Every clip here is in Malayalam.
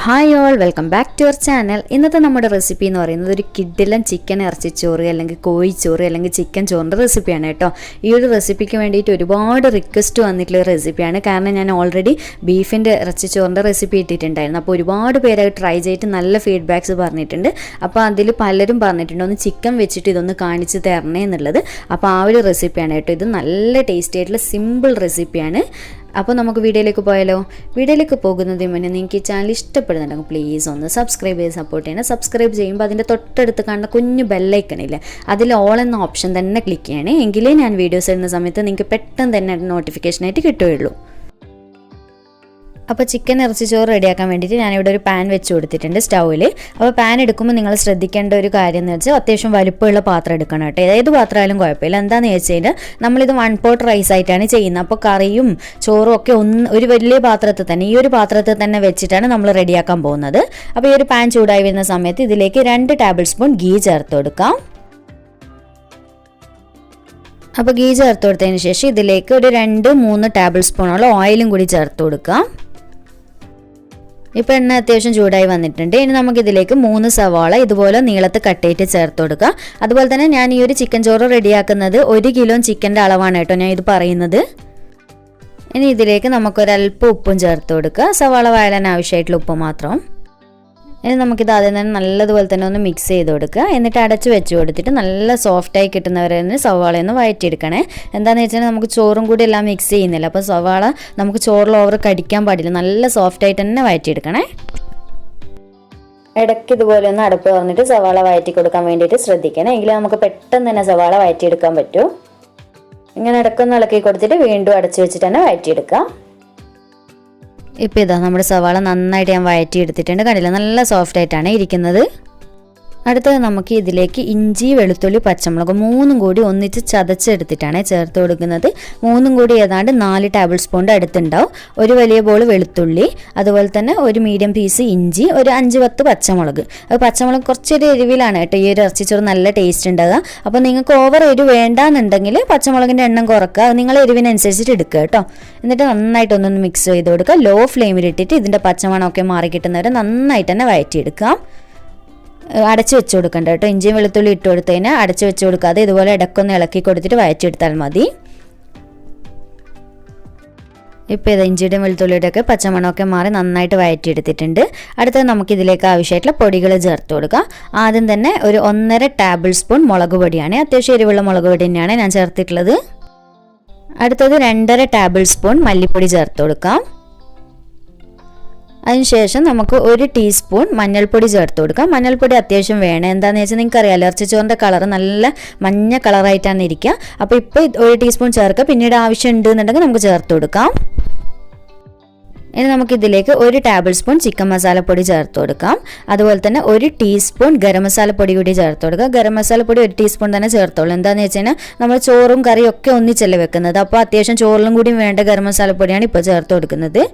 Hi all, welcome back to your channel. ഇന്നത്തെ നമ്മുടെ റെസിപ്പി എന്ന് പറയുന്നത് ഒരു കിഡിലൻ ചിക്കൻ ഇറച്ചിച്ചോറ് അല്ലെങ്കിൽ കോഴിച്ചോറ് അല്ലെങ്കിൽ ചിക്കൻ ചോറിൻ്റെ റെസിപ്പിയാണ് കേട്ടോ. ഈ ഒരു റെസിപ്പിക്ക് വേണ്ടിയിട്ട് ഒരുപാട് റിക്വസ്റ്റ് വന്നിട്ടുള്ള റെസിപ്പിയാണ്. കാരണം ഞാൻ ഓൾറെഡി ബീഫിൻ്റെ ഇറച്ചിച്ചോറിൻ്റെ റെസിപ്പി ഇട്ടിട്ടുണ്ടായിരുന്നു. അപ്പോൾ ഒരുപാട് പേര് ട്രൈ ചെയ്തിട്ട് നല്ല ഫീഡ്ബാക്ക്സ് പറഞ്ഞിട്ടുണ്ട്. അപ്പോൾ അതിൽ പലരും പറഞ്ഞിട്ടുണ്ട് ഒന്ന് ചിക്കൻ വെച്ചിട്ട് ഇതൊന്ന് കാണിച്ച് തരണേ എന്നുള്ളത്. അപ്പോൾ ആ ഒരു റെസിപ്പിയാണ് കേട്ടോ. ഇത് നല്ല ടേസ്റ്റി ആയിട്ടുള്ള സിമ്പിൾ റെസിപ്പിയാണ്. അപ്പോൾ നമുക്ക് വീഡിയോയിലേക്ക് പോയാലോ. വീഡിയോയിലേക്ക് പോകുന്നതിന് മുന്നേ നിങ്ങൾക്ക് ഈ ചാനൽ ഇഷ്ടപ്പെടുന്നുണ്ടെങ്കിൽ പ്ലീസ് ഒന്ന് സബ്സ്ക്രൈബ് ചെയ്ത് സപ്പോർട്ട് ചെയ്യണം. സബ്സ്ക്രൈബ് ചെയ്യുമ്പോൾ അതിൻ്റെ തൊട്ടടുത്ത് കാണുന്ന കുഞ്ഞു ബെല്ലൈക്കണില്ലേ, അതിൽ ഓൾ എന്ന ഓപ്ഷൻ തന്നെ ക്ലിക്ക് ചെയ്യണേ. എങ്കിലേ ഞാൻ വീഡിയോസ് ഇടുന്ന സമയത്ത് നിങ്ങൾക്ക് പെട്ടെന്ന് തന്നെ നോട്ടിഫിക്കേഷനായിട്ട് കിട്ടുകയുള്ളൂ. അപ്പോൾ ചിക്കൻ ഇറച്ചിച്ചോറ് റെഡിയാക്കാൻ വേണ്ടിയിട്ട് ഞാനിവിടെ ഒരു പാൻ വെച്ച് കൊടുത്തിട്ടുണ്ട് സ്റ്റൗവിൽ. അപ്പോൾ പാൻ എടുക്കുമ്പോൾ നിങ്ങൾ ശ്രദ്ധിക്കേണ്ട ഒരു കാര്യം എന്ന് വെച്ചാൽ അത്യാവശ്യം വലുപ്പമുള്ള പാത്രം എടുക്കണം കേട്ടോ. ഏത് പാത്രമായാലും കുഴപ്പമില്ല. എന്താണെന്ന് വെച്ച് കഴിഞ്ഞാൽ നമ്മളിത് 1 പോട്ട് റൈസ് ആയിട്ടാണ് ചെയ്യുന്നത്. അപ്പോൾ കറിയും ചോറും ഒക്കെ ഒരു വലിയ പാത്രത്തിൽ തന്നെ, ഈ ഒരു പാത്രത്തിൽ തന്നെ വെച്ചിട്ടാണ് നമ്മൾ റെഡിയാക്കാൻ പോകുന്നത്. അപ്പോൾ ഈ ഒരു പാൻ ചൂടായി വരുന്ന സമയത്ത് ഇതിലേക്ക് 2 ടേബിൾ സ്പൂൺ ഗീ ചേർത്ത് കൊടുക്കാം. അപ്പോൾ ഗീ ചേർത്ത് കൊടുത്തതിന് ശേഷം ഇതിലേക്ക് ഒരു 2-3 ടേബിൾ സ്പൂണോളം ഓയിലും കൂടി ചേർത്ത് കൊടുക്കാം. ഇപ്പോൾ എണ്ണ അത്യാവശ്യം ചൂടായി വന്നിട്ടുണ്ട്. ഇനി നമുക്കിതിലേക്ക് 3 സവാള ഇതുപോലെ നീളത്ത് കട്ടയിട്ട് ചേർത്ത് കൊടുക്കുക. അതുപോലെ തന്നെ ഞാൻ ഈ ഒരു ചിക്കൻ ചോറ് റെഡിയാക്കുന്നത് 1 കിലോ ചിക്കൻ്റെ അളവാണ് കേട്ടോ ഞാൻ ഇത് പറയുന്നത്. ഇനി ഇതിലേക്ക് നമുക്കൊരല്പം ഉപ്പും ചേർത്ത് കൊടുക്കുക. സവാള വഴലാൻ ആവശ്യമായിട്ടുള്ള ഉപ്പ് മാത്രം. ഇനി നമുക്കിത് ആദ്യം തന്നെ നല്ലതുപോലെ തന്നെ ഒന്ന് മിക്സ് ചെയ്ത് കൊടുക്കുക. എന്നിട്ട് അടച്ച് വെച്ച് കൊടുത്തിട്ട് നല്ല സോഫ്റ്റായി കിട്ടുന്നവരെ തന്നെ സവാളയൊന്ന് വഴറ്റിയെടുക്കണേ. എന്താണെന്ന് വെച്ചാൽ നമുക്ക് ചോറും കൂടി എല്ലാം മിക്സ് ചെയ്യുന്നില്ല. അപ്പോൾ സവാള നമുക്ക് ചോറിൽ ഓവർ കടിക്കാൻ പാടില്ല. നല്ല സോഫ്റ്റായിട്ട് തന്നെ വഴറ്റിയെടുക്കണേ. ഇടയ്ക്ക് ഇതുപോലെ ഒന്ന് അടുപ്പ് തുറന്നിട്ട് സവാള വഴറ്റി കൊടുക്കാൻ വേണ്ടിയിട്ട് ശ്രദ്ധിക്കണേ. എങ്കിലും നമുക്ക് പെട്ടെന്ന് തന്നെ സവാള വഴറ്റിയെടുക്കാൻ പറ്റൂ. ഇങ്ങനെ ഇടയ്ക്കൊന്ന് ഇളക്കി കൊടുത്തിട്ട് വീണ്ടും അടച്ചു വെച്ചിട്ട് തന്നെ വഴറ്റിയെടുക്കാം. ഇപ്പോൾ ഇതാ നമ്മുടെ സവാള നന്നായിട്ട് ഞാൻ വഴറ്റി എടുത്തിട്ടുണ്ട്. കണ്ടില്ല, നല്ല സോഫ്റ്റ് ആയിട്ടാണ് ഇരിക്കുന്നത്. അടുത്തത് നമുക്ക് ഇതിലേക്ക് ഇഞ്ചി, വെളുത്തുള്ളി, പച്ചമുളക് 3ഉം കൂടി ഒന്നിച്ച് ചതച്ചെടുത്തിട്ടാണ് ചേർത്ത് കൊടുക്കുന്നത്. 3ഉം കൂടി ഏതാണ്ട് 4 ടേബിൾ സ്പൂണിൻ്റെ അടുത്തുണ്ടാവും. ഒരു വലിയ ബോൾ വെളുത്തുള്ളി, അതുപോലെ തന്നെ ഒരു മീഡിയം പീസ് ഇഞ്ചി, ഒരു 5-10 പച്ചമുളക്. അത് പച്ചമുളക് കുറച്ചൊരു എരിവിലാണ് കേട്ടോ ഈ ഒരു ഇറച്ചിച്ചോറ് നല്ല ടേസ്റ്റ് ഉണ്ടാകുക. അപ്പോൾ നിങ്ങൾക്ക് ഓവർ എരിവ് വേണ്ടാന്നുണ്ടെങ്കിൽ പച്ചമുളകിൻ്റെ എണ്ണം കുറക്കുക. നിങ്ങൾ എരിവിനനുസരിച്ചിട്ട് എടുക്കുക കേട്ടോ. എന്നിട്ട് നന്നായിട്ടൊന്നൊന്ന് മിക്സ് ചെയ്ത് കൊടുക്കുക. ലോ ഫ്ലെയിമിലിട്ടിട്ട് ഇതിൻ്റെ പച്ചമണമൊക്കെ മാറി കിട്ടുന്നവരെ നന്നായിട്ട് തന്നെ വഴറ്റിയെടുക്കാം. അടച്ചു വെച്ച് കൊടുക്കണ്ട കേട്ടോ. ഇഞ്ചിയും വെളുത്തുള്ളി ഇട്ട് കൊടുത്തതിന് അടച്ചു വെച്ച് കൊടുക്കാതെ ഇതുപോലെ ഇടയ്ക്കൊന്ന് ഇളക്കി കൊടുത്തിട്ട് വഴറ്റിയെടുത്താൽ മതി. ഇപ്പോൾ ഇത് ഇഞ്ചിയുടെയും വെളുത്തുള്ളിയുടെ ഒക്കെ പച്ചമണമൊക്കെ മാറി നന്നായിട്ട് വഴറ്റിയെടുത്തിട്ടുണ്ട്. അടുത്തത് നമുക്കിതിലേക്ക് ആവശ്യമായിട്ടുള്ള പൊടികൾ ചേർത്ത് കൊടുക്കാം. ആദ്യം തന്നെ ഒരു 1.5 ടേബിൾ സ്പൂൺ മുളക് പൊടിയാണ്. അത്യാവശ്യം എരിവുള്ള മുളക് പൊടി തന്നെയാണ് ഞാൻ ചേർത്തിട്ടുള്ളത്. അടുത്തത് 2.5 ടേബിൾ സ്പൂൺ മല്ലിപ്പൊടി ചേർത്ത് കൊടുക്കാം. അതിനുശേഷം നമുക്ക് 1 ടീസ്പൂൺ മഞ്ഞൾപ്പൊടി ചേർത്ത് കൊടുക്കാം. മഞ്ഞൾപ്പൊടി അത്യാവശ്യം വേണം. എന്താണെന്ന് വെച്ചാൽ നിങ്ങൾക്ക് അറിയാമല്ലോ, ഇറച്ചിച്ചോറിൻ്റെ കളർ നല്ല മഞ്ഞ കളറായിട്ടാണ് ഇരിക്കുക. അപ്പോൾ ഇപ്പോൾ 1 ടീസ്പൂൺ ചേർക്കുക. പിന്നീട് ആവശ്യം ഉണ്ട് എന്നുണ്ടെങ്കിൽ നമുക്ക് ചേർത്ത് കൊടുക്കാം. ഇനി നമുക്കിതിലേക്ക് 1 ടേബിൾ സ്പൂൺ ചിക്കൻ മസാലപ്പൊടി ചേർത്ത് കൊടുക്കാം. അതുപോലെ തന്നെ 1 ടീസ്പൂൺ ഗരം മസാലപ്പൊടി കൂടി ചേർത്ത് കൊടുക്കുക. ഗരം മസാലപ്പൊടി 1 ടീസ്പൂൺ തന്നെ ചേർത്തോളൂ. എന്താണെന്ന് വെച്ച് കഴിഞ്ഞാൽ നമ്മൾ ചോറും കറിയും ഒക്കെ ഒന്നിച്ചല്ലേ വെക്കുന്നത്. അപ്പോൾ അത്യാവശ്യം ചോറിലും കൂടി വേണ്ട ഗരം മസാലപ്പൊടിയാണ് ഇപ്പോൾ ചേർത്ത് കൊടുക്കുന്നത്.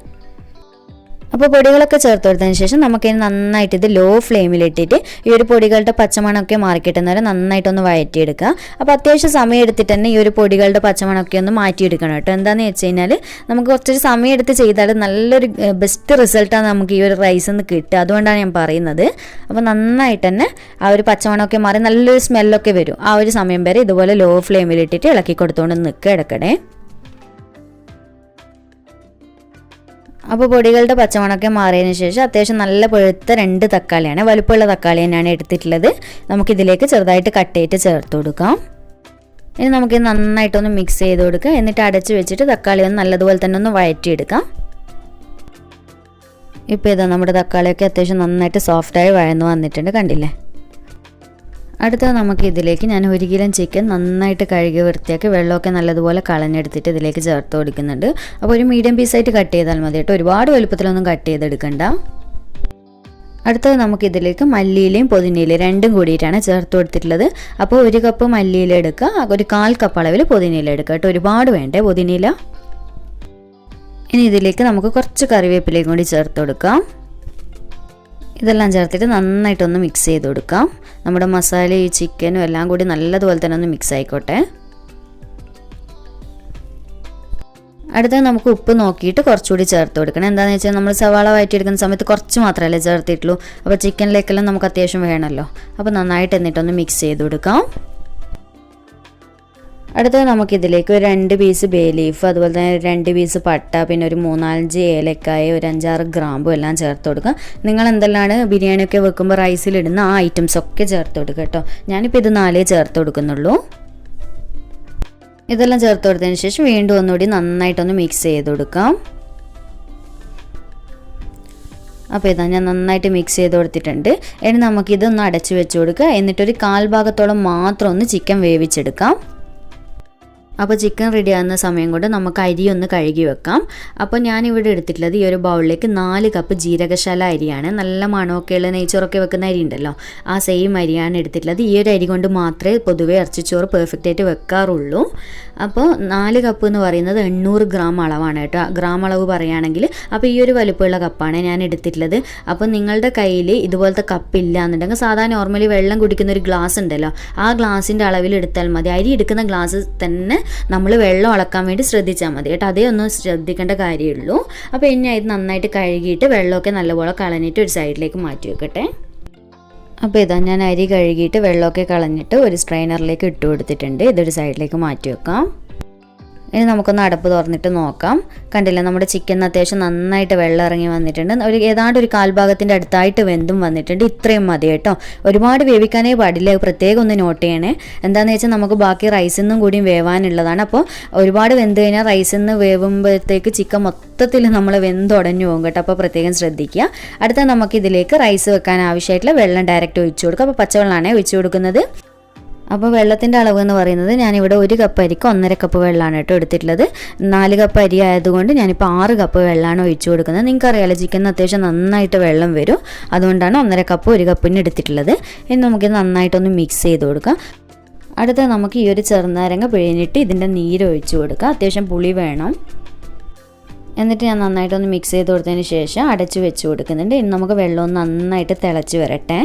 അപ്പോൾ പൊടികളൊക്കെ ചേർത്ത് കൊടുത്തതിന് ശേഷം നമുക്കിനി നന്നായിട്ട് ഇത് ലോ ഫ്ലെയിമിലിട്ടിട്ട് ഈ ഒരു പൊടികളുടെ പച്ചമണമൊക്കെ മാറിക്കിട്ടുന്നവരെ നന്നായിട്ടൊന്ന് വഴറ്റിയെടുക്കുക. അപ്പോൾ അത്യാവശ്യം സമയം എടുത്തിട്ട് തന്നെ ഈ ഒരു പൊടികളുടെ പച്ചമണമൊക്കെ ഒന്ന് മാറ്റിയെടുക്കണം കേട്ടോ. എന്താണെന്ന് വെച്ച് കഴിഞ്ഞാൽ നമുക്ക് കുറച്ചൊരു സമയം എടുത്ത് ചെയ്താൽ നല്ലൊരു ബെസ്റ്റ് റിസൾട്ടാണ് നമുക്ക് ഈ ഒരു റൈസിൽ നിന്ന് കിട്ടുക. അതുകൊണ്ടാണ് ഞാൻ പറയുന്നത്. അപ്പോൾ നന്നായിട്ട് തന്നെ ആ ഒരു പച്ചമണമൊക്കെ മാറി നല്ലൊരു സ്മെല്ലൊക്കെ വരും. ആ ഒരു സമയം വരെ ഇതുപോലെ ലോ ഫ്ലെയിമിലിട്ടിട്ട് ഇളക്കി കൊടുത്തുകൊണ്ട് നിൽക്കുക ഇടയ്ക്കിടെ. അപ്പോൾ പൊടികളുടെ പച്ചമണമൊക്കെ മാറിയതിന് ശേഷം അത്യാവശ്യം നല്ല പഴുത്ത 2 തക്കാളിയാണ്, വലുപ്പമുള്ള തക്കാളി തന്നെയാണ് എടുത്തിട്ടുള്ളത്. നമുക്കിതിലേക്ക് ചെറുതായിട്ട് കട്ട് ചെയ്തിട്ട് ചേർത്ത് കൊടുക്കാം. ഇനി നമുക്കിത് നന്നായിട്ടൊന്ന് മിക്സ് ചെയ്ത് കൊടുക്കുക. എന്നിട്ട് അടച്ച് വെച്ചിട്ട് തക്കാളി ഒന്ന് നല്ലതുപോലെ തന്നെ ഒന്ന് വഴറ്റിയെടുക്കാം. ഇപ്പോൾ ഇതാ നമ്മുടെ തക്കാളിയൊക്കെ അത്യാവശ്യം നന്നായിട്ട് സോഫ്റ്റായി വഴന്നു വന്നിട്ടുണ്ട്, കണ്ടില്ലേ. അടുത്തത് നമുക്ക് ഇതിലേക്ക് ഞാൻ 1 കിലോ ചിക്കൻ നന്നായിട്ട് കഴുകി വൃത്തിയാക്കി വെള്ളമൊക്കെ നല്ലതുപോലെ കളഞ്ഞെടുത്തിട്ട് ഇതിലേക്ക് ചേർത്ത് കൊടുക്കുന്നുണ്ട്. അപ്പോൾ ഒരു മീഡിയം പീസായിട്ട് കട്ട് ചെയ്താൽ മതി കേട്ടോ. ഒരുപാട് വലുപ്പത്തിലൊന്നും കട്ട് ചെയ്തെടുക്കണ്ട. അടുത്തത് നമുക്കിതിലേക്ക് മല്ലിയിലയും പുതിനയിലയും 2ഉം കൂടിയിട്ടാണ് ചേർത്ത് കൊടുത്തിട്ടുള്ളത്. അപ്പോൾ 1 കപ്പ് മല്ലിയില എടുക്കുക, ഒരു 1/4 കപ്പ് അളവിൽ പുതിനയില എടുക്കുക കേട്ടോ. ഒരുപാട് വേണ്ടേ പുതിനയില. ഇനി ഇതിലേക്ക് നമുക്ക് കുറച്ച് കറിവേപ്പിലയും കൂടി ചേർത്ത് കൊടുക്കാം. ഇതെല്ലാം ചേർത്തിട്ട് നന്നായിട്ടൊന്ന് മിക്സ് ചെയ്ത് കൊടുക്കാം. നമ്മുടെ മസാലയും ചിക്കനും എല്ലാം കൂടി നല്ലതുപോലെ തന്നെ ഒന്ന് മിക്സ് ആയിക്കോട്ടെ. അടുത്തത് നമുക്ക് ഉപ്പ് നോക്കിയിട്ട് കുറച്ചുകൂടി ചേർത്ത് കൊടുക്കണം. എന്താണെന്ന് വെച്ചാൽ നമ്മൾ സവാള വഴറ്റിയെടുക്കുന്ന സമയത്ത് കുറച്ച് മാത്രമല്ലേ ചേർത്തിട്ടുള്ളൂ. അപ്പോൾ ചിക്കനിലേക്കെല്ലാം നമുക്ക് അത്യാവശ്യം വേണമല്ലോ. അപ്പോൾ നന്നായിട്ട് എന്നിട്ടൊന്ന് മിക്സ് ചെയ്ത് കൊടുക്കാം. അടുത്തത് നമുക്കിതിലേക്ക് ഒരു 2 പീസ് ബേ ലീഫ്, അതുപോലെ തന്നെ 2 പീസ് പട്ട, പിന്നെ ഒരു 3-4 ഏലക്കായ, ഒരു 5-6 ഗ്രാമ്പും എല്ലാം ചേർത്ത് കൊടുക്കുക. നിങ്ങൾ എന്തെല്ലാണ് ബിരിയാണിയൊക്കെ വെക്കുമ്പോൾ റൈസിലിടുന്ന ആ ഐറ്റംസ് ഒക്കെ ചേർത്ത് കൊടുക്കുക കേട്ടോ. ഞാനിപ്പോൾ ഇത് 4 ചേർത്ത് കൊടുക്കുന്നുള്ളൂ. ഇതെല്ലാം ചേർത്ത് കൊടുത്തതിന് ശേഷം വീണ്ടും ഒന്നുകൂടി നന്നായിട്ടൊന്ന് മിക്സ് ചെയ്ത് കൊടുക്കാം. അപ്പോൾ ഇതാ ഞാൻ നന്നായിട്ട് മിക്സ് ചെയ്ത് കൊടുത്തിട്ടുണ്ട്. ഇനി നമുക്കിതൊന്ന് അടച്ചു വെച്ച് കൊടുക്കുക. എന്നിട്ടൊരു 1/4 ഭാഗത്തോളം മാത്രം ഒന്ന് ചിക്കൻ വേവിച്ചെടുക്കാം. അപ്പോൾ ചിക്കൻ റെഡി ആകുന്ന സമയം കൊണ്ട് നമുക്ക് അരി ഒന്ന് കഴുകി വെക്കാം. അപ്പോൾ ഞാനിവിടെ എടുത്തിട്ടുള്ളത് ഈ ഒരു ബൗളിലേക്ക് 4 കപ്പ് ജീരകശാല അരിയാണ്. നല്ല മണമൊക്കെയുള്ള നെയ്ച്ചോറൊക്കെ വെക്കുന്ന അരി ഉണ്ടല്ലോ, ആ സെയിം അരിയാണ് എടുത്തിട്ടുള്ളത്. ഈ ഒരു അരി കൊണ്ട് മാത്രമേ പൊതുവേ ഇറച്ചിച്ചോറ് പെർഫെക്റ്റ് ആയിട്ട് വെക്കാറുള്ളൂ. അപ്പോൾ 4 കപ്പ് എന്ന് പറയുന്നത് 800 ഗ്രാം അളവാണ് കേട്ടോ. ഗ്രാം അളവ് പറയുകയാണെങ്കിൽ അപ്പോൾ ഈ ഒരു വലുപ്പമുള്ള കപ്പാണ് ഞാൻ എടുത്തിട്ടുള്ളത്. അപ്പോൾ നിങ്ങളുടെ കയ്യിൽ ഇതുപോലത്തെ കപ്പില്ല എന്നുണ്ടെങ്കിൽ സാധാരണ നോർമലി വെള്ളം കുടിക്കുന്ന ഒരു ഗ്ലാസ് ഉണ്ടല്ലോ, ആ ഗ്ലാസിൻ്റെ അളവിൽ എടുത്താൽ മതി. അരി എടുക്കുന്ന ഗ്ലാസ് തന്നെ നമ്മൾ വെള്ളം അളക്കാൻ വേണ്ടി ശ്രദ്ധിച്ചാൽ മതി കേട്ടോ. അതേ ഒന്നും ശ്രദ്ധിക്കേണ്ട കാര്യമുള്ളൂ. അപ്പോൾ ഇനി ഇത് നന്നായിട്ട് കഴുകിയിട്ട് വെള്ളമൊക്കെ നല്ലപോലെ കളഞ്ഞിട്ട് ഒരു സൈഡിലേക്ക് മാറ്റി വെക്കട്ടെ. അപ്പോൾ ഇതാ ഞാൻ അരി കഴുകിയിട്ട് വെള്ളമൊക്കെ കളഞ്ഞിട്ട് ഒരു സ്ട്രെയിനറിലേക്ക് ഇട്ട് കൊടുത്തിട്ടുണ്ട്. ഇതൊരു സൈഡിലേക്ക് മാറ്റി വെക്കാം. ഇനി നമുക്കൊന്ന് അടപ്പ് തുറന്നിട്ട് നോക്കാം. കണ്ടില്ല, നമ്മുടെ ചിക്കൻ അത്യാവശ്യം നന്നായിട്ട് വെള്ളം ഇറങ്ങി വന്നിട്ടുണ്ട്. ഏതാണ്ട് ഒരു 1/4 ഭാഗത്തിൻ്റെ അടുത്തായിട്ട് വെന്തും വന്നിട്ടുണ്ട്. ഇത്രയും മതി കേട്ടോ. ഒരുപാട് വേവിക്കാനേ പാടില്ല. പ്രത്യേകം ഒന്ന് നോട്ട് ചെയ്യണേ. എന്താണെന്ന് വെച്ചാൽ നമുക്ക് ബാക്കി റൈസിൽ നിന്നും കൂടിയും വേവാനുള്ളതാണ്. അപ്പോൾ ഒരുപാട് വെന്ത് കഴിഞ്ഞാൽ റൈസിൽ നിന്ന് വേവുമ്പോഴത്തേക്ക് ചിക്കൻ മൊത്തത്തിൽ നമ്മൾ വെന്തുടഞ്ഞു പോകും കേട്ടോ. അപ്പോൾ പ്രത്യേകം ശ്രദ്ധിക്കുക. അടുത്ത നമുക്ക് ഇതിലേക്ക് റൈസ് വെക്കാൻ ആവശ്യമായിട്ടുള്ള വെള്ളം ഡയറക്റ്റ് ഒഴിച്ചു കൊടുക്കുക. അപ്പോൾ പച്ചവെള്ളമാണ് ഒഴിച്ചു കൊടുക്കുന്നത്. അപ്പോൾ വെള്ളത്തിൻ്റെ അളവ് എന്ന് പറയുന്നത് ഞാനിവിടെ 1 കപ്പ് അരിക്ക് 1.5 കപ്പ് വെള്ളമാണ് കേട്ടോ എടുത്തിട്ടുള്ളത്. 4 കപ്പ് അരി ആയതുകൊണ്ട് ഞാനിപ്പോൾ 6 കപ്പ് വെള്ളമാണ് ഒഴിച്ചു കൊടുക്കുന്നത്. നിങ്ങൾക്കറിയാലോ ചിക്കൻ അത്യാവശ്യം നന്നായിട്ട് വെള്ളം വരും, അതുകൊണ്ടാണ് 1.5 കപ്പ് 1 കപ്പിന് എടുത്തിട്ടുള്ളത്. ഇനി നമുക്കിത് നന്നായിട്ടൊന്ന് മിക്സ് ചെയ്ത് കൊടുക്കാം. അടുത്ത നമുക്ക് ഈ ഒരു ചെറുനാരങ്ങ പിഴിഞ്ഞിട്ട് ഇതിൻ്റെ നീര് ഒഴിച്ചു കൊടുക്കുക. അത്യാവശ്യം പുളി വേണം. എന്നിട്ട് ഞാൻ നന്നായിട്ടൊന്ന് മിക്സ് ചെയ്ത് കൊടുത്തതിന് ശേഷം അടച്ചു വെച്ച് കൊടുക്കുന്നുണ്ട്. ഇനി നമുക്ക് വെള്ളം നന്നായിട്ട് തിളച്ച് വരട്ടെ.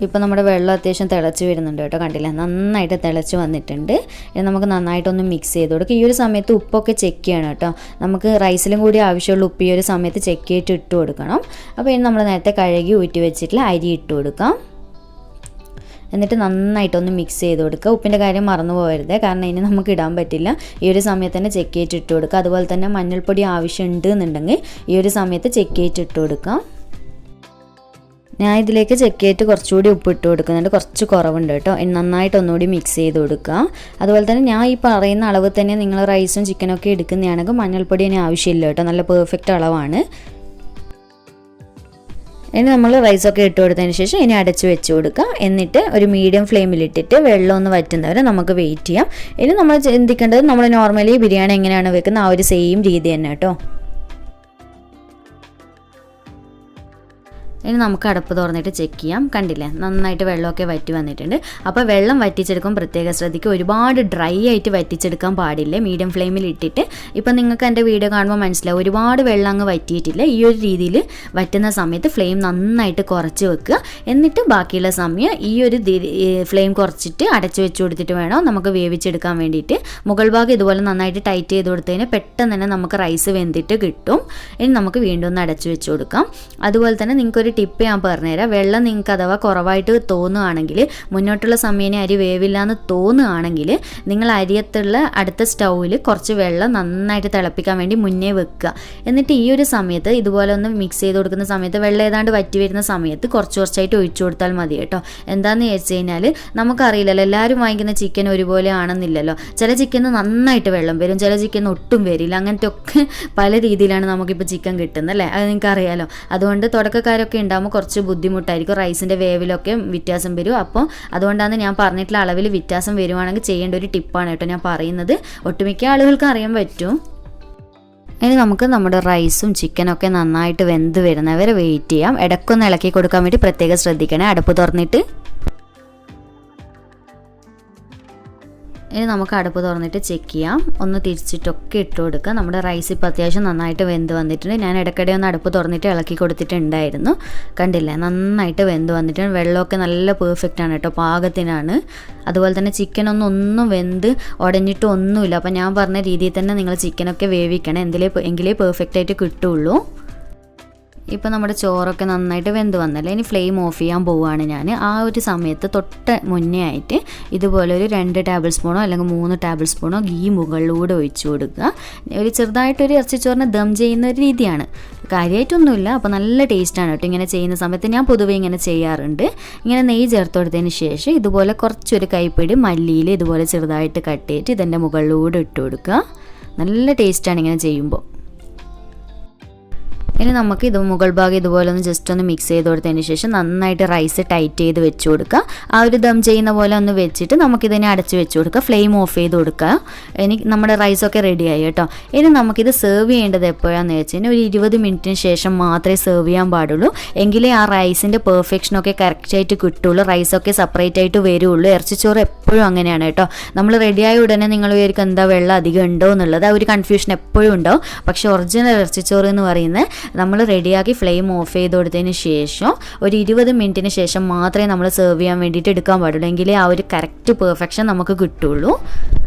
ഇപ്പോൾ നമ്മുടെ വെള്ളം അത്യാവശ്യം തിളച്ച് വരുന്നുണ്ട് കേട്ടോ. കണ്ടില്ല, നന്നായിട്ട് തിളച്ച് വന്നിട്ടുണ്ട്. ഇനി നമുക്ക് നന്നായിട്ടൊന്ന് മിക്സ് ചെയ്ത് കൊടുക്കുക. ഈ ഒരു സമയത്ത് ഉപ്പൊക്കെ ചെക്ക് ചെയ്യണം കേട്ടോ. നമുക്ക് റൈസിലും കൂടി ആവശ്യമുള്ള ഉപ്പ് ഈ ഒരു സമയത്ത് ചെക്ക് ചെയ്തിട്ട് ഇട്ട് കൊടുക്കണം. അപ്പോൾ ഇനി നമ്മൾ നേരത്തെ കഴുകി ഊറ്റി വെച്ചിട്ടുള്ള അരി ഇട്ട് കൊടുക്കാം. എന്നിട്ട് നന്നായിട്ടൊന്ന് മിക്സ് ചെയ്ത് കൊടുക്കുക. ഉപ്പിൻ്റെ കാര്യം മറന്നു പോകരുത്, കാരണം ഇനി നമുക്ക് ഇടാൻ പറ്റില്ല. ഈ ഒരു സമയത്ത് തന്നെ ചെക്ക് ചെയ്തിട്ട് ഇട്ട് കൊടുക്കുക. അതുപോലെ തന്നെ മഞ്ഞൾപ്പൊടി ആവശ്യമുണ്ട് എന്നുണ്ടെങ്കിൽ ഈ ഒരു സമയത്ത് ചെക്ക് ചെയ്തിട്ട് ഇട്ട് കൊടുക്കാം. ഞാൻ ഇതിലേക്ക് ചെക്ക് ചെയ്തിട്ട് കുറച്ചുകൂടി ഉപ്പ് ഇട്ട് കൊടുക്കുന്നുണ്ട്. കുറച്ച് കുറവുണ്ട് കേട്ടോ. നന്നായിട്ട് ഒന്നുകൂടി മിക്സ് ചെയ്ത് കൊടുക്കുക. അതുപോലെ തന്നെ ഞാൻ ഈ പറയുന്ന അളവ് തന്നെ നിങ്ങൾ റൈസും ചിക്കനൊക്കെ എടുക്കുന്നതാണെങ്കിൽ മഞ്ഞൾപ്പൊടി ഇനി ആവശ്യമില്ല കേട്ടോ. നല്ല പെർഫെക്റ്റ് അളവാണ്. ഇനി നമ്മൾ റൈസൊക്കെ ഇട്ട് കൊടുത്തതിന് ശേഷം ഇനി അടച്ച് വെച്ച് കൊടുക്കുക. എന്നിട്ട് ഒരു മീഡിയം ഫ്ലെയിമിലിട്ടിട്ട് വെള്ളം ഒന്ന് വറ്റുന്നവരെ നമുക്ക് വെയിറ്റ് ചെയ്യാം. ഇനി നമ്മൾ ചിന്തിക്കേണ്ടത് നമ്മൾ നോർമലി ബിരിയാണി എങ്ങനെയാണ് വെക്കുന്നത് ആ ഒരു സെയിം രീതി തന്നെ കേട്ടോ. ഇനി നമുക്ക് അടപ്പ് തുറന്നിട്ട് ചെക്ക് ചെയ്യാം. കണ്ടില്ലേ, നന്നായിട്ട് വെള്ളമൊക്കെ വറ്റി വന്നിട്ടുണ്ട്. അപ്പോൾ വെള്ളം വറ്റിച്ചെടുക്കാൻ പ്രത്യേകം ശ്രദ്ധിക്കുക. ഒരുപാട് ഡ്രൈ ആയിട്ട് വറ്റിച്ചെടുക്കാൻ പാടില്ല. മീഡിയം ഫ്ലെയിമിൽ ഇട്ടിട്ട്, ഇപ്പം നിങ്ങൾക്ക് എൻ്റെ വീഡിയോ കാണുമ്പോൾ മനസ്സിലാവും ഒരുപാട് വെള്ളം അങ്ങ് വറ്റിയിട്ടില്ല. ഈ ഒരു രീതിയിൽ വറ്റുന്ന സമയത്ത് ഫ്ലെയിം നന്നായിട്ട് കുറച്ച് വെക്കുക. എന്നിട്ട് ബാക്കിയുള്ള സമയം ഈ ഒരു ഫ്ലെയിം കുറച്ചിട്ട് അടച്ചു വെച്ച് കൊടുത്തിട്ട് വേണം നമുക്ക് വേവിച്ചെടുക്കാൻ വേണ്ടിയിട്ട്. മുകൾ ഭാഗം ഇതുപോലെ നന്നായിട്ട് ടൈറ്റ് ചെയ്ത് കൊടുത്തതിന് പെട്ടെന്ന് തന്നെ നമുക്ക് റൈസ് വെന്തിട്ട് കിട്ടും. ഇനി നമുക്ക് വീണ്ടും ഒന്ന് അടച്ചു വെച്ച് കൊടുക്കാം. അതുപോലെ തന്നെ നിങ്ങൾക്കൊരു ടിപ്പ് ഞാൻ പറഞ്ഞുതരാം. വെള്ളം നിങ്ങൾക്ക് അഥവാ കുറവായിട്ട് തോന്നുകയാണെങ്കിൽ, മുന്നോട്ടുള്ള സമയം അരി വേവില്ല എന്ന് തോന്നുകയാണെങ്കിൽ, നിങ്ങൾ അരിയത്തുള്ള അടുത്ത സ്റ്റൗവിൽ കുറച്ച് വെള്ളം നന്നായിട്ട് തിളപ്പിക്കാൻ വേണ്ടി മുന്നേ വെക്കുക. എന്നിട്ട് ഈ ഒരു സമയത്ത് ഇതുപോലെ ഒന്ന് മിക്സ് ചെയ്ത് കൊടുക്കുന്ന സമയത്ത് വെള്ളം ഏതാണ്ട് വറ്റി വരുന്ന സമയത്ത് കുറച്ചായിട്ട് ഒഴിച്ചു കൊടുത്താൽ മതി കേട്ടോ. എന്താണെന്ന് വെച്ച് കഴിഞ്ഞാൽ നമുക്കറിയില്ലല്ലോ, എല്ലാവരും വാങ്ങിക്കുന്ന ചിക്കൻ ഒരുപോലെ ആണെന്നില്ലല്ലോ. ചില ചിക്കന് നന്നായിട്ട് വെള്ളം വരും, ചില ചിക്കൻ ഒട്ടും വരില്ല. അങ്ങനത്തെ ഒക്കെ പല രീതിയിലാണ് നമുക്കിപ്പോൾ ചിക്കൻ കിട്ടുന്നത് അല്ലേ, അത് നിങ്ങൾക്കറിയാലോ. അതുകൊണ്ട് തുടക്കക്കാരൊക്കെ ഉണ്ടാകുമ്പോൾ കുറച്ച് ബുദ്ധിമുട്ടായിരിക്കും. റൈസിൻ്റെ വേവിലൊക്കെ വ്യത്യാസം വരും. അപ്പോൾ അതുകൊണ്ടാണ് ഞാൻ പറഞ്ഞിട്ടുള്ള അളവിൽ വ്യത്യാസം വരുവാണെങ്കിൽ ചെയ്യേണ്ട ഒരു ടിപ്പാണ് കേട്ടോ ഞാൻ പറയുന്നത്. ഒട്ടുമിക്ക ആളുകൾക്ക് അറിയാൻ പറ്റും. ഇനി നമുക്ക് നമ്മുടെ റൈസും ചിക്കനൊക്കെ നന്നായിട്ട് വെന്ത് വരുന്നവരെ വെയിറ്റ് ചെയ്യാം. ഇടയ്ക്കൊന്ന് ഇളക്കി കൊടുക്കാൻ വേണ്ടി പ്രത്യേകം ശ്രദ്ധിക്കണേ. അടപ്പ് തുറന്നിട്ട് ഇനി നമുക്ക് അടുപ്പ് തുറന്നിട്ട് ചെക്ക് ചെയ്യാം. ഒന്ന് തിരിച്ചിട്ടൊക്കെ ഇട്ട് കൊടുക്കുക. നമ്മുടെ റൈസ് ഇപ്പോൾ അത്യാവശ്യം നന്നായിട്ട് വെന്ത് വന്നിട്ടുണ്ട്. ഞാൻ ഇടയ്ക്കിടെ ഒന്ന് അടുപ്പ് തുറന്നിട്ട് ഇളക്കി കൊടുത്തിട്ടുണ്ടായിരുന്നു. കണ്ടില്ലേ, നന്നായിട്ട് വെന്ത് വന്നിട്ടുണ്ട്. വെള്ളമൊക്കെ നല്ല പെർഫെക്റ്റ് ആണ് കേട്ടോ, പാകത്തിനാണ്. അതുപോലെ തന്നെ ചിക്കനൊന്നും വെന്ത് ഉടഞ്ഞിട്ടൊന്നുമില്ല. അപ്പോൾ ഞാൻ പറഞ്ഞ രീതിയിൽ തന്നെ നിങ്ങൾ ചിക്കനൊക്കെ വേവിക്കണം, എങ്കിലേ പെർഫെക്റ്റ് ആയിട്ട് കിട്ടുള്ളൂ. ഇപ്പോൾ നമ്മുടെ ചോറൊക്കെ നന്നായിട്ട് വെന്ത് വന്നല്ലോ. ഇനി ഫ്ലെയിം ഓഫ് ചെയ്യാൻ പോവുകയാണ് ഞാൻ. ആ ഒരു സമയത്ത് തൊട്ട് മുന്നേ ആയിട്ട് ഇതുപോലെ ഒരു 2 ടേബിൾ സ്പൂണോ അല്ലെങ്കിൽ 3 ടേബിൾ സ്പൂണോ ഗീ മുകളിലൂടെ ഒഴിച്ചു കൊടുക്കുക. ഒരു ചെറുതായിട്ടൊരു ഇറച്ചിച്ചോറിനെ ദം ചെയ്യുന്ന ഒരു രീതിയാണ്, കാര്യമായിട്ടൊന്നുമില്ല. അപ്പോൾ നല്ല ടേസ്റ്റാണ് കേട്ടോ ഇങ്ങനെ ചെയ്യുന്ന സമയത്ത്. ഞാൻ പൊതുവേ ഇങ്ങനെ ചെയ്യാറുണ്ട്. ഇങ്ങനെ നെയ്യ് ചേർത്ത് കൊടുത്തതിന് ശേഷം ഇതുപോലെ കുറച്ചൊരു കൈപ്പിടി മല്ലിയിൽ ഇതുപോലെ ചെറുതായിട്ട് കട്ട് ചെയ്തിട്ട് ഇതിൻ്റെ മുകളിലൂടെ ഇട്ട് കൊടുക്കുക. നല്ല ടേസ്റ്റാണ് ഇങ്ങനെ ചെയ്യുമ്പോൾ. ഇനി നമുക്ക് ഇത് മുകൾ ഭാഗം ഇതുപോലെ ഒന്ന് ജസ്റ്റ് ഒന്ന് മിക്സ് ചെയ്ത് കൊടുത്തതിന് ശേഷം നന്നായിട്ട് റൈസ് ടൈറ്റ് ചെയ്ത് വെച്ച് കൊടുക്കുക. ആ ഒരു ദം ചെയ്യുന്ന പോലെ ഒന്ന് വെച്ചിട്ട് നമുക്കിതിനെ അടച്ച് വെച്ച് കൊടുക്കുക. ഫ്ലെയിം ഓഫ് ചെയ്ത് കൊടുക്കുക. ഇനി നമ്മുടെ റൈസൊക്കെ റെഡിയായി കേട്ടോ. ഇനി നമുക്കിത് സെർവ് ചെയ്യേണ്ടത് എപ്പോഴാണെന്ന് വെച്ച് കഴിഞ്ഞാൽ ഒരു 20 മിനിറ്റിന് ശേഷം മാത്രമേ സെർവ് ചെയ്യാൻ പാടുള്ളൂ. എങ്കിലേ ആ റൈസിൻ്റെ പെർഫെക്ഷനൊക്കെ കറക്റ്റായിട്ട് കിട്ടുള്ളൂ, റൈസൊക്കെ സെപ്പറേറ്റ് ആയിട്ട് വരുള്ളൂ. ഇറച്ചിച്ചോറ് എപ്പോഴും അങ്ങനെയാണ് കേട്ടോ. നമ്മൾ റെഡിയായ ഉടനെ നിങ്ങൾ വിചാരിക്കും എന്താ വെള്ളം അധികം ഉണ്ടോ എന്നുള്ളത്, ആ ഒരു കൺഫ്യൂഷൻ എപ്പോഴും ഉണ്ടാവും. പക്ഷേ ഒറിജിനൽ ഇറച്ചിച്ചോറ് എന്ന് പറയുന്നത് നമ്മൾ റെഡിയാക്കി ഫ്ലെയിം ഓഫ് ചെയ്ത് കൊടുത്തതിന് ശേഷം ഒരു 20 മിനിറ്റിന് ശേഷം മാത്രമേ നമ്മൾ സെർവ് ചെയ്യാൻ വേണ്ടിയിട്ട് എടുക്കാൻ പാടുള്ളൂ, എങ്കിലേ ആ ഒരു കറക്റ്റ് പെർഫെക്ഷൻ നമുക്ക് കിട്ടുള്ളൂ.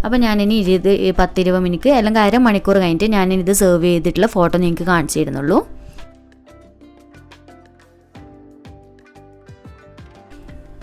അപ്പോൾ ഞാനിനി 10-20 മിനിറ്റ് അല്ലെങ്കിൽ അരമണിക്കൂർ കഴിഞ്ഞിട്ട് ഞാനിത് സെർവ് ചെയ്തിട്ടുള്ള ഫോട്ടോ നിങ്ങൾക്ക് കാണിച്ചു തരുന്നുള്ളൂ.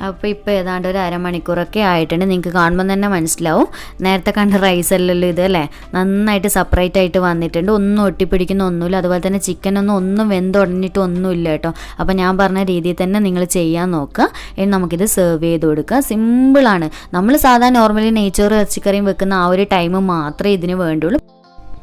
അപ്പോൾ ഇപ്പോൾ ഏതാണ്ട് ഒരു അരമണിക്കൂറൊക്കെ ആയിട്ടുണ്ട്. നിങ്ങൾക്ക് കാണുമ്പോൾ തന്നെ മനസ്സിലാവും. നേരത്തെ കണ്ട റൈസ് അല്ലല്ലോ ഇത് അല്ലേ, നന്നായിട്ട് സെപ്പറേറ്റ് ആയിട്ട് വന്നിട്ടുണ്ട്. ഒന്നും ഒട്ടിപ്പിടിക്കുന്ന ഒന്നുമില്ല. അതുപോലെ തന്നെ ചിക്കനൊന്നും വെന്തുടഞ്ഞിട്ട് ഒന്നുമില്ല കേട്ടോ. അപ്പോൾ ഞാൻ പറഞ്ഞ രീതിയിൽ തന്നെ നിങ്ങൾ ചെയ്യാൻ നോക്കുക. ഇനി നമുക്കിത് സെർവ് ചെയ്ത് കൊടുക്കുക. സിമ്പിളാണ്. നമ്മൾ സാധാരണ നോർമലി നെയ്ച്ചോറ് ഇറച്ചിക്കറിയും വെക്കുന്ന ആ ഒരു ടൈം മാത്രമേ ഇതിന് വേണ്ടുള്ളൂ.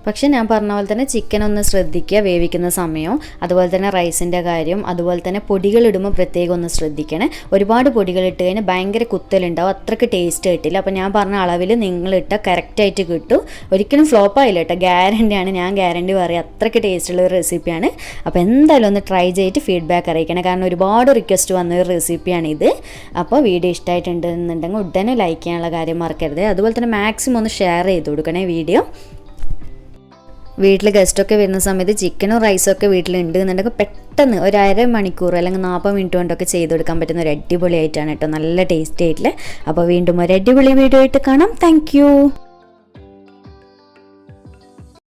പക്ഷേ ഞാൻ പറഞ്ഞ പോലെ തന്നെ ചിക്കൻ ഒന്ന് ശ്രദ്ധിക്കുക വേവിക്കുന്ന സമയവും, അതുപോലെ തന്നെ റൈസിൻ്റെ കാര്യം, അതുപോലെ തന്നെ പൊടികളിടുമ്പോൾ പ്രത്യേകം ഒന്ന് ശ്രദ്ധിക്കണേ. ഒരുപാട് പൊടികളിട്ട് കഴിഞ്ഞാൽ ഭയങ്കര കുത്തലുണ്ടാവും, അത്രയ്ക്ക് ടേസ്റ്റ് കിട്ടില്ല. അപ്പോൾ ഞാൻ പറഞ്ഞ അളവിൽ നിങ്ങളിട്ട കറക്റ്റായിട്ട് കിട്ടും. ഒരിക്കലും ഫ്ലോപ്പ് ആയില്ല കേട്ടോ, ഗ്യാരണ്ടിയാണ്, ഞാൻ ഗ്യാരണ്ടി പറയാം. അത്രയ്ക്ക് ടേസ്റ്റുള്ള ഒരു റെസിപ്പിയാണ്. അപ്പോൾ എന്തായാലും ഒന്ന് ട്രൈ ചെയ്തിട്ട് ഫീഡ്ബാക്ക് അറിയിക്കണം, കാരണം ഒരുപാട് റിക്വസ്റ്റ് വന്നൊരു റെസിപ്പിയാണ് ഇത്. അപ്പോൾ വീഡിയോ ഇഷ്ടമായിട്ടുണ്ടെന്നുണ്ടെങ്കിൽ ഉടനെ ലൈക്ക് ചെയ്യാനുള്ള കാര്യം മറക്കരുത്. അതുപോലെ തന്നെ മാക്സിമം ഒന്ന് ഷെയർ ചെയ്ത് കൊടുക്കണേ വീഡിയോ. വീട്ടിൽ ഗസ്റ്റൊക്കെ വരുന്ന സമയത്ത് ചിക്കനും റൈസൊക്കെ വീട്ടിലുണ്ട് എന്നുണ്ടെങ്കിൽ പെട്ടെന്ന് ഒരു അരമണിക്കൂർ അല്ലെങ്കിൽ 40 മിനിറ്റ് കൊണ്ടൊക്കെ ചെയ്ത് കൊടുക്കാൻ പറ്റുന്ന ഒരു അടിപൊളിയായിട്ടാണ് കേട്ടോ, നല്ല ടേസ്റ്റി ആയിട്ടുള്ള. അപ്പോൾ വീണ്ടും ഒരു അടിപൊളി വീഡിയോ ആയിട്ട് കാണാം. താങ്ക്